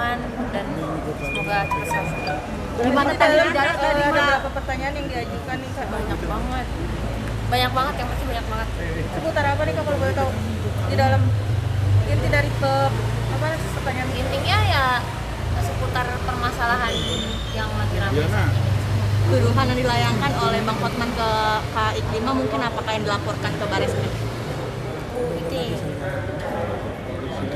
aman dan semoga cepat selesai. Gimana tadi ada beberapa pertanyaan yang diajukan nih Kak? Banyak banget yang pasti banyak banget. Seputar apa nih Kak kalau boleh tahu? Di dalam inti dari pertanyaan ini. Intinya ya seputar permasalahan yang lagi ramai. Tuduhan yang dilayangkan oleh Bang Hotman ke Kak Iklima mungkin apakah yang dilaporkan ke Bareskrim? Itu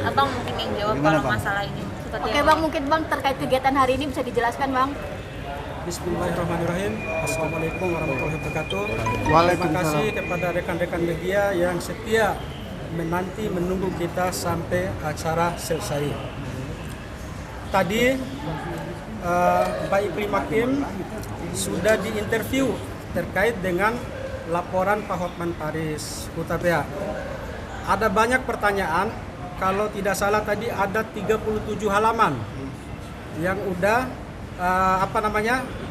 Abang mungkin yang jawab kalau masalah ini. Oke Bang, mungkin Bang terkait kegiatan hari ini bisa dijelaskan Bang? Bismillahirrahmanirrahim. Assalamualaikum warahmatullahi wabarakatuh. Terima kasih kepada rekan-rekan media yang setia menunggu kita sampai acara selesai. Tadi Pak Iklima Kim sudah diinterview terkait dengan laporan Pak Hotman Paris Hutapea. Ada banyak pertanyaan, kalau tidak salah tadi ada 37 halaman yang udah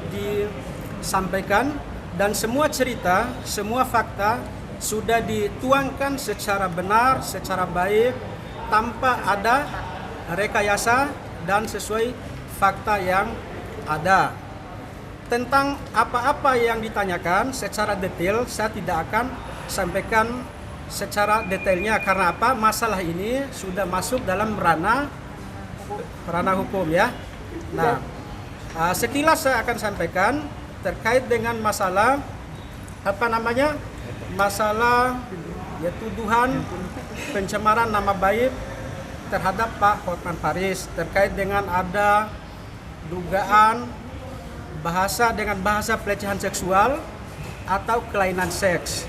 disampaikan, dan semua cerita, semua fakta sudah dituangkan secara benar, secara baik, tanpa ada rekayasa dan sesuai fakta yang ada. Tentang apa-apa yang ditanyakan secara detail saya tidak akan sampaikan secara detailnya, karena apa? Masalah ini sudah masuk dalam ranah hukum ya. Nah, sekilas saya akan sampaikan terkait dengan masalah masalah ya tuduhan pencemaran nama baik terhadap Pak Hotman Paris terkait dengan ada dugaan bahasa pelecehan seksual atau kelainan seks.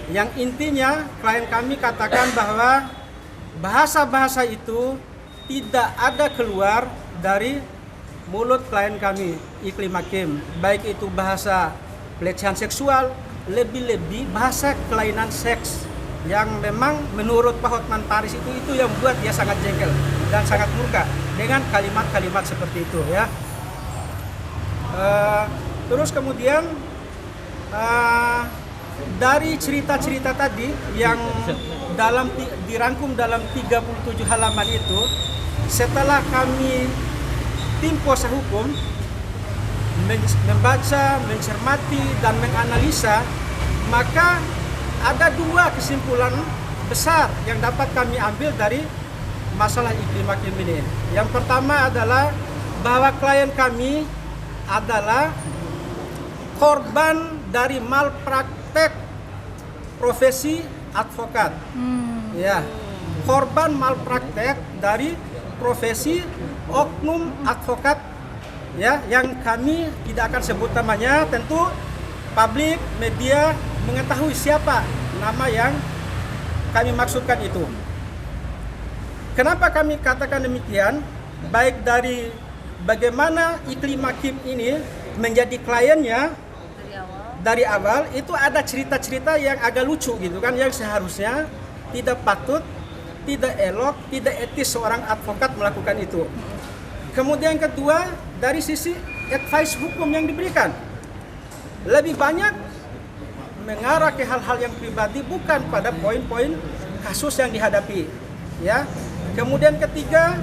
Yang intinya klien kami katakan bahwa bahasa-bahasa itu tidak ada keluar dari mulut klien kami, Iklima Kim, baik itu bahasa pelecehan seksual, lebih-lebih bahasa kelainan seks, yang memang menurut Pak Hotman Paris itu yang membuat dia sangat jengkel dan sangat murka dengan kalimat-kalimat seperti itu ya. Terus kemudian dari cerita-cerita tadi yang dirangkum dalam 37 halaman itu, setelah kami tim kuasa hukum membaca, mencermati, dan menganalisa, maka ada dua kesimpulan besar yang dapat kami ambil dari masalah Iklima Kim ini. Yang pertama adalah bahwa klien kami adalah korban dari malpraktek profesi advokat. Ya, korban malpraktek dari profesi oknum advokat ya, yang kami tidak akan sebut namanya. Tentu publik media mengetahui siapa nama yang kami maksudkan itu. Kenapa kami katakan demikian? Baik dari bagaimana Iklima Kim ini menjadi kliennya dari awal itu ada cerita-cerita yang agak lucu gitu kan, yang seharusnya tidak patut, tidak elok, tidak etis seorang advokat melakukan itu. Kemudian kedua, dari sisi advice hukum yang diberikan, lebih banyak mengarah ke hal-hal yang pribadi, bukan pada poin-poin kasus yang dihadapi ya. Kemudian ketiga,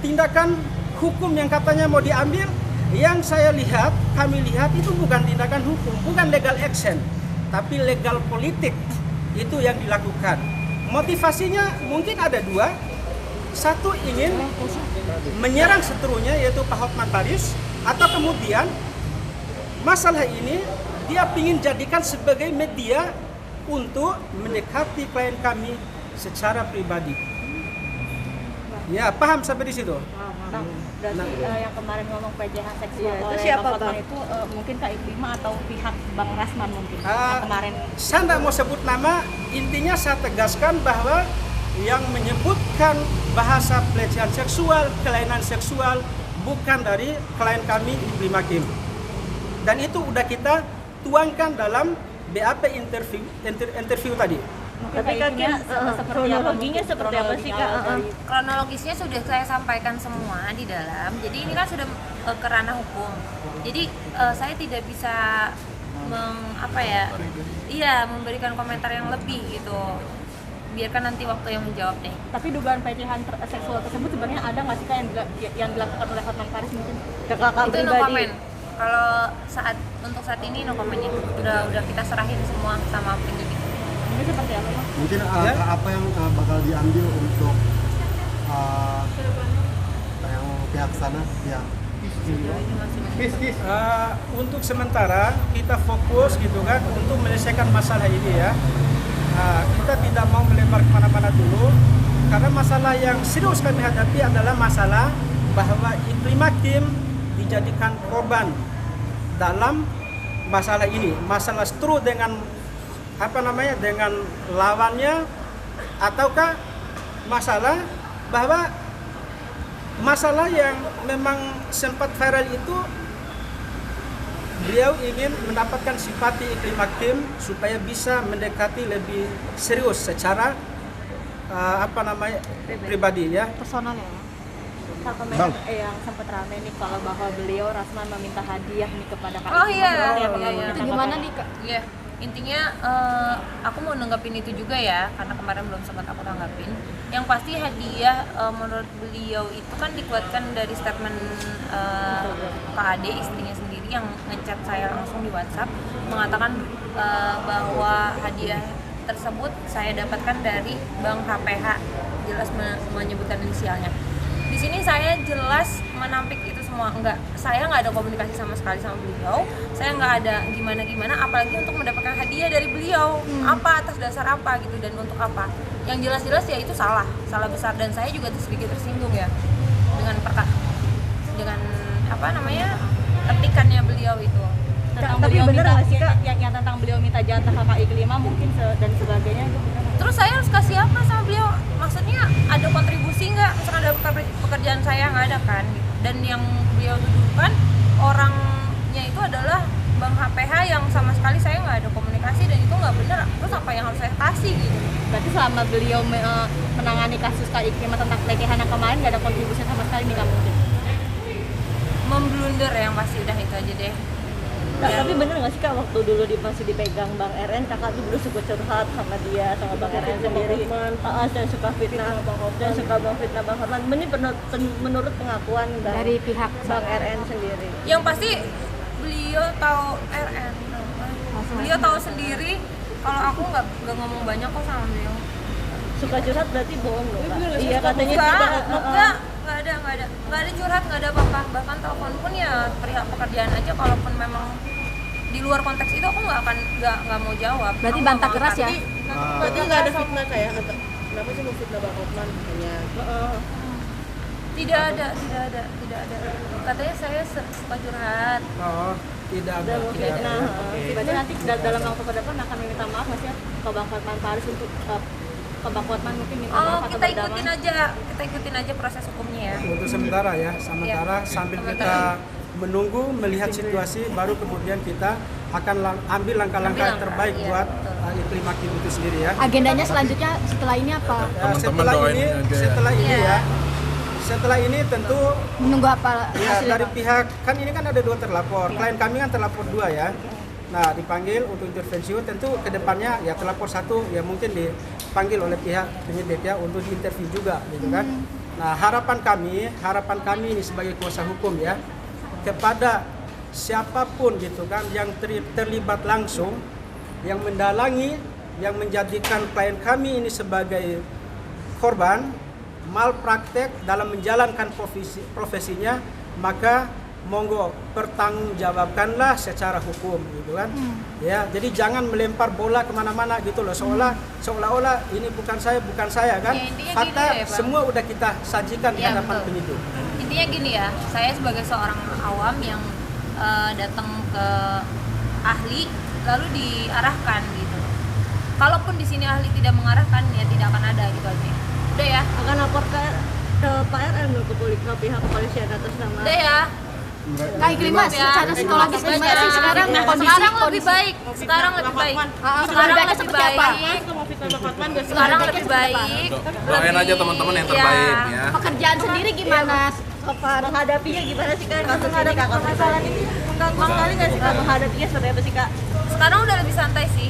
tindakan hukum yang katanya mau diambil, yang kami lihat itu bukan tindakan hukum, bukan legal action, tapi legal politik itu yang dilakukan. Motivasinya mungkin ada dua. Satu, ingin menyerang seterunya yaitu Pak Hotman Paris, atau kemudian masalah ini dia ingin jadikan sebagai media untuk mendekati klien kami secara pribadi. Ya, paham sampai di situ? Yang kemarin ngomong pelecehan seksual oleh siapa, Bang Hotman Bang? itu mungkin Kak Iklima atau pihak Bang Rasman mungkin yang kemarin. Saya tidak mau sebut nama, intinya saya tegaskan bahwa yang menyebutkan bahasa pelecehan seksual, kelainan seksual bukan dari klien kami Iklima Kim. Dan itu udah kita tuangkan dalam BAP interview tadi. Tapi Kak Kim, kronologinya seperti apa sih Kak? Kronologisnya sudah saya sampaikan semua di dalam. Jadi ini kan sudah ke ranah hukum. Jadi saya tidak bisa memberikan komentar yang lebih gitu. biarkan nanti waktu yang menjawab deh. Tapi dugaan pelecehan seksual tersebut sebenarnya ada nggak sih kak yang dilakukan oleh Hotman Paris mungkin ke kakak Itu no comment. Kalau untuk saat ini no comment ya. Udah kita serahin semua sama penyidik. Ini seperti apa Pak? Mungkin apa yang bakal diambil untuk yang pihak sana, pihak Untuk sementara kita fokus gitu kan untuk menyelesaikan masalah ini ya. Kita tidak mau melebar kemana-mana dulu karena masalah yang serius kami hadapi adalah masalah bahwa Iklim Hakim dijadikan korban dalam masalah ini, masalah stru dengan dengan lawannya, ataukah masalah bahwa masalah yang memang sempat viral itu beliau ingin mendapatkan simpati Iklim Hakim supaya bisa mendekati lebih serius secara pribadi ya. Personal ya. Bang. Yang sempat rame nih kalau bahwa beliau Rasman meminta hadiah nih kepada Kak. Oh iya. Itu gimana nih Kak? Iya. Intinya aku mau nanggapin itu juga ya, karena kemarin belum sempat aku nanggapin. Yang pasti hadiah menurut beliau itu kan dikuatkan dari statement Kak Ade, istrinya sendiri, yang ngechat saya langsung di WhatsApp mengatakan bahwa hadiah tersebut saya dapatkan dari Bank HPH, jelas menyebutkan inisialnya. Di sini saya jelas menampik itu semua. Saya nggak ada komunikasi sama sekali sama beliau. Saya nggak ada gimana-gimana, apalagi untuk mendapatkan hadiah dari beliau. Apa, atas dasar apa gitu, dan untuk apa? Yang jelas-jelas ya itu salah besar, dan saya juga sedikit tersinggung ya dengan ketikannya beliau itu. Tapi bener nggak sih Kak yang tentang beliau minta jatah kakak Iklima mungkin dan sebagainya gitu? Terus saya harus kasih apa sama beliau? Maksudnya ada kontribusi nggak? Misalkan ada pekerjaan saya nggak ada kan? Dan yang beliau tuduhkan orangnya itu adalah Bank HPH yang sama sekali saya nggak ada komunikasi, dan itu nggak benar. Terus apa yang harus saya kasih gitu? Berarti selama beliau menangani kasus Kak Iklima tentang pelecehan yang kemarin nggak ada kontribusi sama sekali nih Kak mungkin? Memblunder yang pasti, udah itu aja deh. Nah, tapi bener nggak sih Kak waktu dulu masih dipegang Bang RN, kakak tuh dulu suka curhat sama dia, sama Bang RN sendiri, dan suka fitnah Bang Hotman. Ini menurut pengakuan Dari pihak Bang RN sendiri. Yang pasti beliau tahu RN, beliau tahu sendiri kalau aku nggak ngomong banyak kok sama beliau. Suka curhat berarti bohong loh Kak? Iya katanya nggak ada curhat, nggak ada apa-apa. Bahkan telepon pun ya perihal pekerjaan aja. Kalaupun memang di luar konteks itu aku nggak mau jawab. Berarti aku bantah keras ya? Berarti nggak ada fitnah kayak kenapa sih mau fitnah Bang Hotman hanya Tidak ada. Katanya saya suka curhat. Oh, tidak ada. Berarti nanti dalam waktu ke depan akan meminta maaf nggak sih ke Bang Hotman Paris untuk ke Bang Hotman mungkin minta maaf atau kita berdamai? ikutin aja proses hukumnya ya. Untuk sementara ya, sambil kita menunggu melihat situasi, baru kemudian kita akan ambil langkah-langkah terbaik iya, buat betul. Iklim Hakim itu sendiri ya. Agendanya selanjutnya setelah ini apa? Setelah ini tentu Menunggu apa ya, hasilnya? dari pihak, kan ini kan ada 2 terlapor, klien kami kan terlapor 2 ya. Nah, dipanggil untuk intervensi, tentu ke depannya ya terlapor 1 ya mungkin dipanggil oleh pihak penyidik ya untuk diinterview juga gitu kan. Nah, harapan kami ini sebagai kuasa hukum ya, kepada siapapun gitu kan yang terlibat langsung, yang mendalangi, yang menjadikan klien kami ini sebagai korban malpraktek dalam menjalankan profesinya, maka monggo pertanggungjawabkanlah secara hukum gitu kan. Ya, jadi jangan melempar bola kemana-mana gitu loh, seolah-olah ini bukan saya kan. Ya, fakta gini ya, semua udah kita sajikan di Ya, hadapan betul. penyidik. Intinya gini ya, saya sebagai seorang awam yang datang ke ahli lalu diarahkan gitu. Kalaupun di sini ahli tidak mengarahkan, ya tidak akan ada gitu aja. Udah ya. Akan lapor ke Pak RN dulu ke pihak kepolisian atas nama. Udah ya. Kak Iklima, secara psikologis gimana sih sekarang Sekarang lebih baik. Sekarang lebih baik. Sekarang feedbacknya lebih seperti apa? baik. mau fitnah Bang Hotman gak sih? Sekarang lebih baik. Doain aja teman-teman yang terbaik ya. Pekerjaan sendiri gimana? Menghadapinya gimana sih Kak? Kasus ini Kak, permasalahan ini mengganggu sekali nggak sih Kak? Menghadapinya seperti apa sih Kak? Sekarang udah lebih santai sih.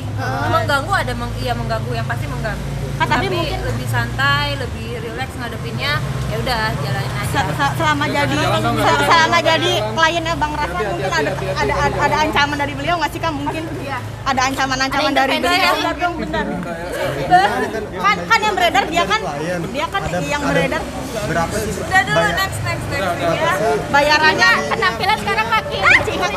Mengganggu ada mengganggu, yang pasti mengganggu. tapi mungkin lebih santai, lebih rileks ngadepinnya. Ya udah, jalanin aja. selama jadi kliennya Bang Raffi mungkin ada ancaman dari beliau nggak sih Kak? Mungkin ada ancaman dari beliau. Kan yang beredar dia kan yang beredar. Berapa sih? Udah dulu, next. Bayarannya Penampilan sekarang makin. Ingat